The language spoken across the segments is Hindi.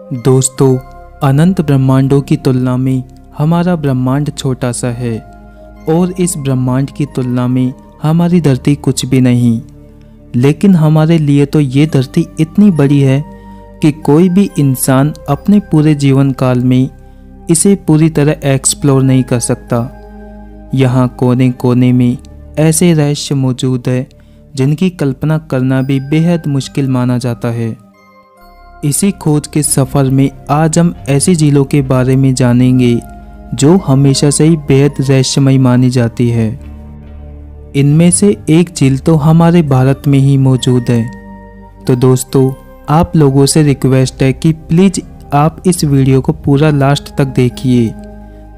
दोस्तों, अनंत ब्रह्मांडों की तुलना में हमारा ब्रह्मांड छोटा सा है और इस ब्रह्मांड की तुलना में हमारी धरती कुछ भी नहीं। लेकिन हमारे लिए तो ये धरती इतनी बड़ी है कि कोई भी इंसान अपने पूरे जीवन काल में इसे पूरी तरह एक्सप्लोर नहीं कर सकता। यहाँ कोने कोने में ऐसे रहस्य मौजूद है जिनकी कल्पना करना भी बेहद मुश्किल माना जाता है। इसी खोज के सफ़र में आज हम ऐसी झीलों के बारे में जानेंगे जो हमेशा से ही बेहद रहस्यमयी मानी जाती है। इनमें से एक झील तो हमारे भारत में ही मौजूद है। तो दोस्तों, आप लोगों से रिक्वेस्ट है कि प्लीज़ आप इस वीडियो को पूरा लास्ट तक देखिए।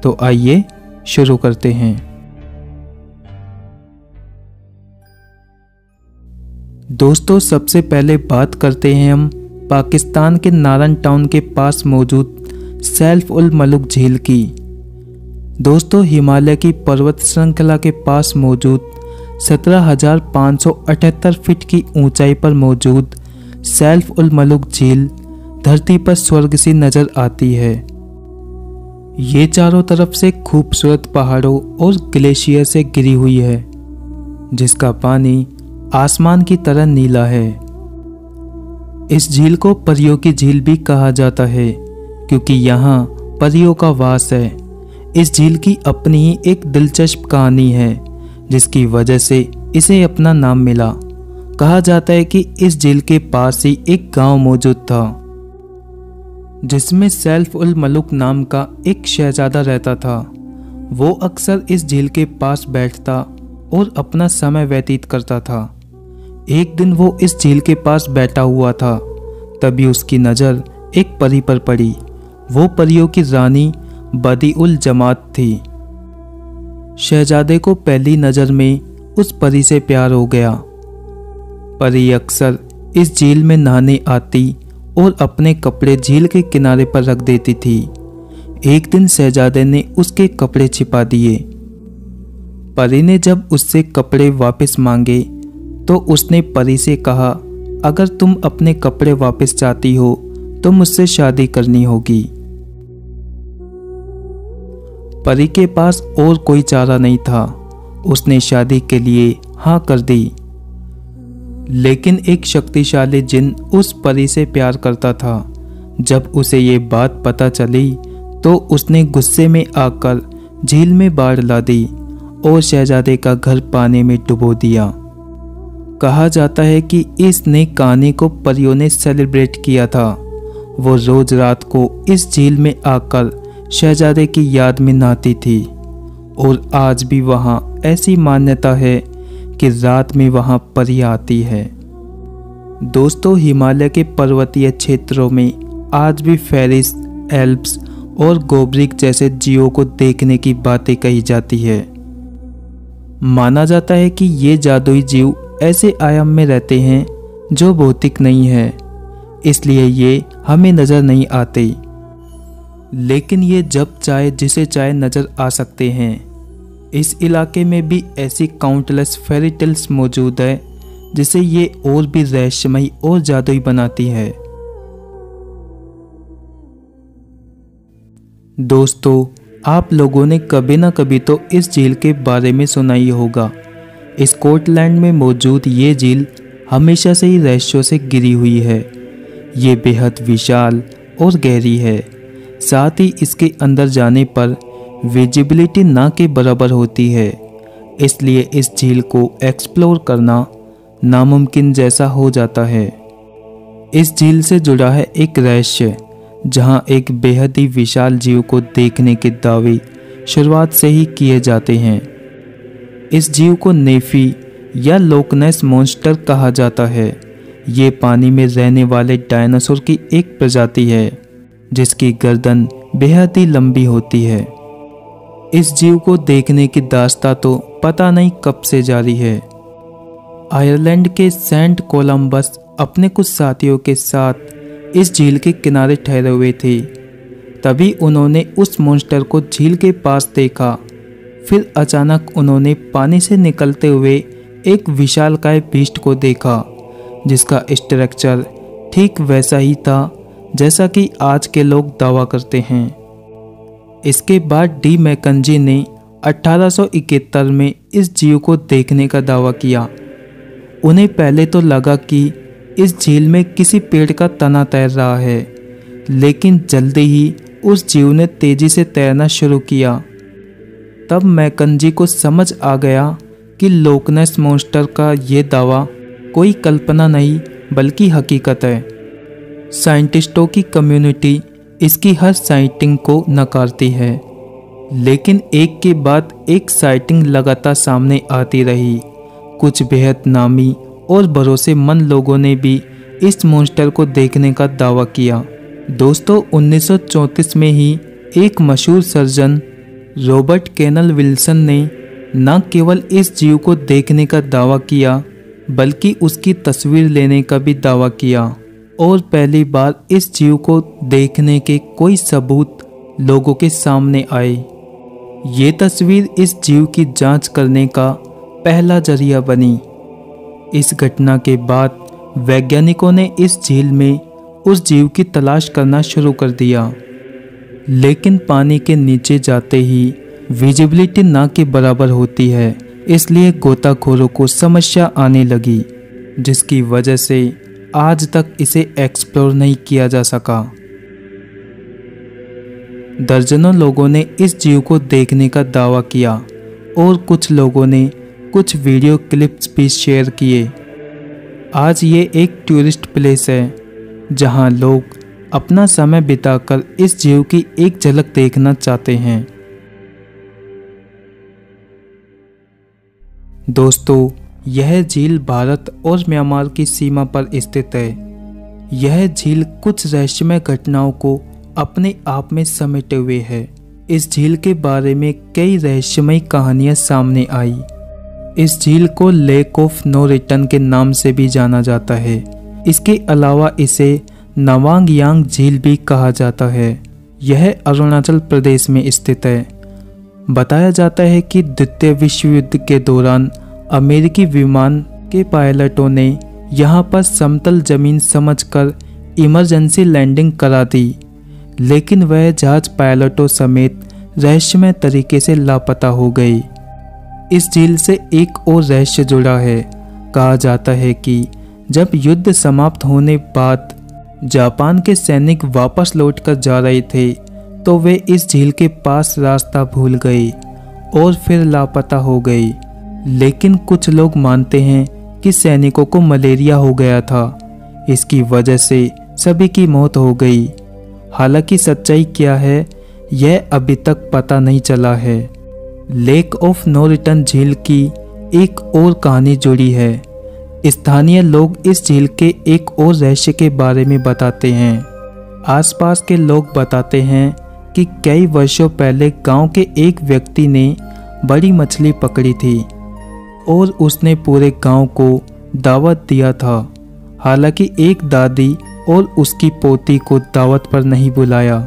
तो आइए शुरू करते हैं। दोस्तों, सबसे पहले बात करते हैं हम पाकिस्तान के नारन टाउन के पास मौजूद सैफ उल मलूक झील की। दोस्तों, हिमालय की पर्वत श्रृंखला के पास मौजूद 17,578 फीट की ऊंचाई पर मौजूद सैफ उल मलूक झील धरती पर स्वर्ग सी नजर आती है। ये चारों तरफ से खूबसूरत पहाड़ों और ग्लेशियर से घिरी हुई है, जिसका पानी आसमान की तरह नीला है। इस झील को परियों की झील भी कहा जाता है क्योंकि यहाँ परियों का वास है। इस झील की अपनी ही एक दिलचस्प कहानी है जिसकी वजह से इसे अपना नाम मिला। कहा जाता है कि इस झील के पास ही एक गांव मौजूद था जिसमें सैफ उल मलूक नाम का एक शहजादा रहता था। वो अक्सर इस झील के पास बैठता और अपना समय व्यतीत करता था। एक दिन वो इस झील के पास बैठा हुआ था, तभी उसकी नज़र एक परी पर पड़ी। वो परियों की रानी बदी उल जमात थी। शहजादे को पहली नज़र में उस परी से प्यार हो गया। परी अक्सर इस झील में नहाने आती और अपने कपड़े झील के किनारे पर रख देती थी। एक दिन शहजादे ने उसके कपड़े छिपा दिए। परी ने जब उससे कपड़े वापस मांगे तो उसने परी से कहा, अगर तुम अपने कपड़े वापस चाहती हो तो मुझसे शादी करनी होगी। परी के पास और कोई चारा नहीं था। उसने शादी के लिए हाँ कर दी। लेकिन एक शक्तिशाली जिन उस परी से प्यार करता था। जब उसे ये बात पता चली तो उसने गुस्से में आकर झील में बाढ़ ला दी और शहजादे का घर पानी में डुबो दिया। कहा जाता है कि इस नई कहानी को परियों ने सेलिब्रेट किया था। वो रोज रात को इस झील में आकर शहजादे की याद में नहाती थी और आज भी वहाँ ऐसी मान्यता है कि रात में वहाँ परी आती है। दोस्तों, हिमालय के पर्वतीय क्षेत्रों में आज भी फेरिस, एल्प्स और गोब्रिक जैसे जीवों को देखने की बातें कही जाती है। माना जाता है कि ये जादुई जीव ऐसे आयाम में रहते हैं जो भौतिक नहीं है, इसलिए ये हमें नज़र नहीं आते। लेकिन ये जब चाहे जिसे चाहे नज़र आ सकते हैं। इस इलाके में भी ऐसी काउंटलेस फेरी टेल्स मौजूद है जिसे ये और भी रहस्यमयी और जादुई बनाती है। दोस्तों, आप लोगों ने कभी ना कभी तो इस झील के बारे में सुना ही होगा। स्कॉटलैंड में मौजूद ये झील हमेशा से ही रहस्यों से घिरी हुई है। ये बेहद विशाल और गहरी है। साथ ही इसके अंदर जाने पर विजिबिलिटी ना के बराबर होती है, इसलिए इस झील को एक्सप्लोर करना नामुमकिन जैसा हो जाता है। इस झील से जुड़ा है एक रहस्य जहां एक बेहद ही विशाल जीव को देखने के दावे शुरुआत से ही किए जाते हैं। इस जीव को नेफी या लोकनेस मॉन्स्टर कहा जाता है। ये पानी में रहने वाले डायनासोर की एक प्रजाति है जिसकी गर्दन बेहद ही लंबी होती है। इस जीव को देखने की दास्तां तो पता नहीं कब से जारी है। आयरलैंड के सेंट कोलंबस अपने कुछ साथियों के साथ इस झील के किनारे ठहरे हुए थे। तभी उन्होंने उस मॉन्स्टर को झील के पास देखा। फिर अचानक उन्होंने पानी से निकलते हुए एक विशालकाय बीस्ट को देखा जिसका स्ट्रक्चर ठीक वैसा ही था जैसा कि आज के लोग दावा करते हैं। इसके बाद डी मैकेंजी ने 1871 में इस जीव को देखने का दावा किया। उन्हें पहले तो लगा कि इस झील में किसी पेड़ का तना तैर रहा है, लेकिन जल्दी ही उस जीव ने तेजी से तैरना शुरू किया। तब मैकेंजी को समझ आ गया कि लोकनेस मॉन्स्टर का ये दावा कोई कल्पना नहीं बल्कि हकीकत है। साइंटिस्टों की कम्युनिटी इसकी हर साइटिंग को नकारती है, लेकिन एक के बाद एक साइटिंग लगातार सामने आती रही। कुछ बेहद नामी और भरोसेमंद लोगों ने भी इस मॉन्स्टर को देखने का दावा किया। दोस्तों, 1934 में ही एक मशहूर सर्जन रॉबर्ट केनल विल्सन ने न केवल इस जीव को देखने का दावा किया बल्कि उसकी तस्वीर लेने का भी दावा किया, और पहली बार इस जीव को देखने के कोई सबूत लोगों के सामने आए। ये तस्वीर इस जीव की जांच करने का पहला जरिया बनी। इस घटना के बाद वैज्ञानिकों ने इस झील में उस जीव की तलाश करना शुरू कर दिया, लेकिन पानी के नीचे जाते ही विजिबिलिटी ना के बराबर होती है, इसलिए गोताखोरों को समस्या आने लगी, जिसकी वजह से आज तक इसे एक्सप्लोर नहीं किया जा सका। दर्जनों लोगों ने इस जीव को देखने का दावा किया और कुछ लोगों ने कुछ वीडियो क्लिप्स भी शेयर किए। आज ये एक टूरिस्ट प्लेस है जहां लोग अपना समय बिताकर इस जीव की एक झलक देखना चाहते हैं। दोस्तों, यह झील भारत और म्यांमार की सीमा पर स्थित है। यह झील कुछ रहस्यमय घटनाओं को अपने आप में समेटे हुए है। इस झील के बारे में कई रहस्यमय कहानियां सामने आई। इस झील को लेक ऑफ नो रिटर्न के नाम से भी जाना जाता है। इसके अलावा इसे नवांग यांग झील भी कहा जाता है। यह अरुणाचल प्रदेश में स्थित है। बताया जाता है कि द्वितीय विश्व युद्ध के दौरान अमेरिकी विमान के पायलटों ने यहाँ पर समतल जमीन समझकर इमरजेंसी लैंडिंग करा दी, लेकिन वह जहाज पायलटों समेत रहस्यमय तरीके से लापता हो गई। इस झील से एक और रहस्य जुड़ा है। कहा जाता है कि जब युद्ध समाप्त होने बाद जापान के सैनिक वापस लौटकर जा रहे थे तो वे इस झील के पास रास्ता भूल गए और फिर लापता हो गए। लेकिन कुछ लोग मानते हैं कि सैनिकों को मलेरिया हो गया था, इसकी वजह से सभी की मौत हो गई। हालांकि सच्चाई क्या है यह अभी तक पता नहीं चला है। लेक ऑफ नो रिटर्न झील की एक और कहानी जुड़ी है। स्थानीय लोग इस झील के एक और रहस्य के बारे में बताते हैं। आसपास के लोग बताते हैं कि कई वर्षों पहले गांव के एक व्यक्ति ने बड़ी मछली पकड़ी थी और उसने पूरे गांव को दावत दिया था। हालांकि एक दादी और उसकी पोती को दावत पर नहीं बुलाया।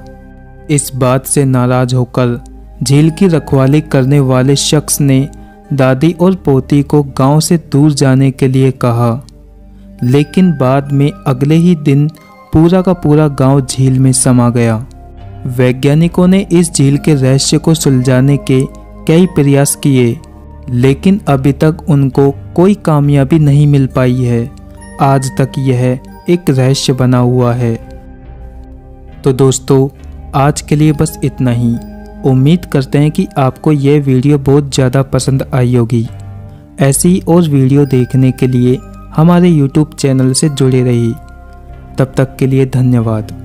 इस बात से नाराज होकर झील की रखवाली करने वाले शख्स ने दादी और पोती को गांव से दूर जाने के लिए कहा, लेकिन बाद में अगले ही दिन पूरा का पूरा गांव झील में समा गया। वैज्ञानिकों ने इस झील के रहस्य को सुलझाने के कई प्रयास किए, लेकिन अभी तक उनको कोई कामयाबी नहीं मिल पाई है। आज तक यह एक रहस्य बना हुआ है। तो दोस्तों, आज के लिए बस इतना ही। उम्मीद करते हैं कि आपको यह वीडियो बहुत ज़्यादा पसंद आई होगी। ऐसी और वीडियो देखने के लिए हमारे YouTube चैनल से जुड़े रहिए। तब तक के लिए धन्यवाद।